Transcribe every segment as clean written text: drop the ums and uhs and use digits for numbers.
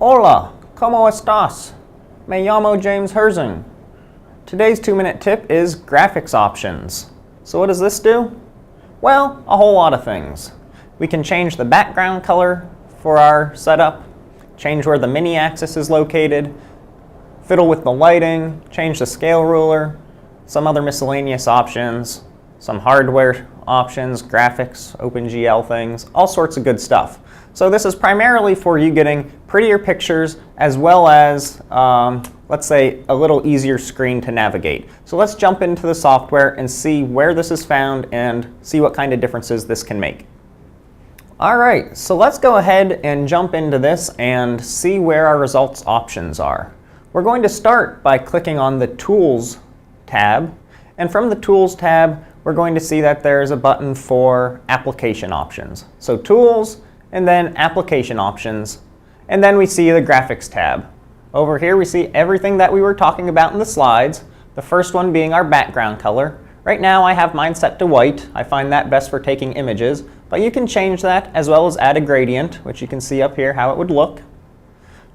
Hola, ¿cómo estás? Me llamo James Herzing. Today's 2-minute tip is graphics options. So what does this do? Well, a whole lot of things. We can change the background color for our setup, change where the mini axis is located, fiddle with the lighting, change the scale ruler, some other miscellaneous options, some hardware options, graphics, OpenGL things, all sorts of good stuff. So this is primarily for you getting prettier pictures as well as, let's say, a little easier screen to navigate. So let's jump into the software and see where this is found and see what kind of differences this can make. Alright, so let's go ahead and jump into this and see where our results options are. We're going to start by clicking on the Tools tab, and from the Tools tab we're going to see that there's a button for Application Options. So Tools, and then Application Options, and then we see the Graphics tab. Over here we see everything that we were talking about in the slides, the first one being our background color. Right now I have mine set to white. I find that best for taking images, but you can change that as well as add a gradient, which you can see up here how it would look.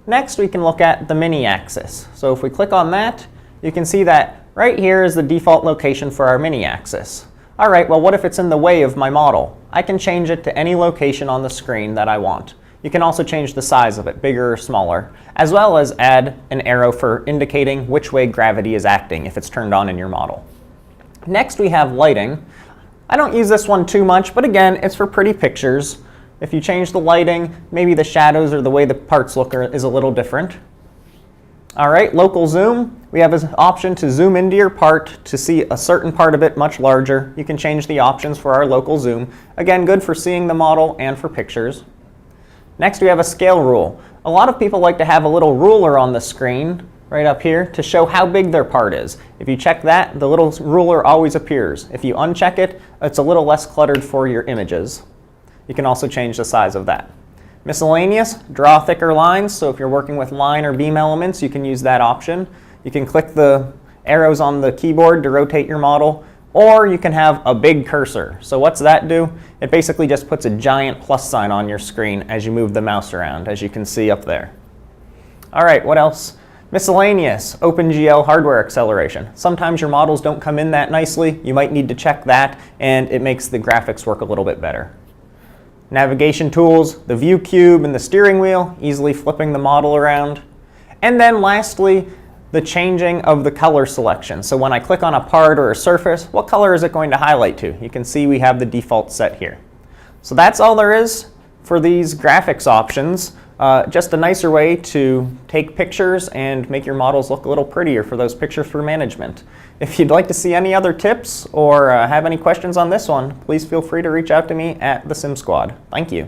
Next we can look at the mini axis. So if we click on that, you can see that right here is the default location for our mini axis. Alright, well what if it's in the way of my model? I can change it to any location on the screen that I want. You can also change the size of it, bigger or smaller, as well as add an arrow for indicating which way gravity is acting if it's turned on in your model. Next we have lighting. I don't use this one too much, but again, it's for pretty pictures. If you change the lighting, maybe the shadows or the way the parts look is a little different. Alright, local zoom. We have an option to zoom into your part to see a certain part of it much larger. You can change the options for our local zoom. Again, good for seeing the model and for pictures. Next we have a scale rule. A lot of people like to have a little ruler on the screen right up here to show how big their part is. If you check that, the little ruler always appears. If you uncheck it, it's a little less cluttered for your images. You can also change the size of that. Miscellaneous, draw thicker lines, so if you're working with line or beam elements, you can use that option. You can click the arrows on the keyboard to rotate your model, or you can have a big cursor. So what's that do? It basically just puts a giant plus sign on your screen as you move the mouse around, as you can see up there. Alright, what else? Miscellaneous, OpenGL hardware acceleration. Sometimes your models don't come in that nicely. You might need to check that, and it makes the graphics work a little bit better. Navigation tools, the view cube and the steering wheel, easily flipping the model around. And then lastly, the changing of the color selection. So when I click on a part or a surface, what color is it going to highlight to? You can see we have the default set here. So that's all there is for these graphics options. Just a nicer way to take pictures and make your models look a little prettier for those pictures for management. If you'd like to see any other tips or have any questions on this one, please feel free to reach out to me at the Sim Squad. Thank you.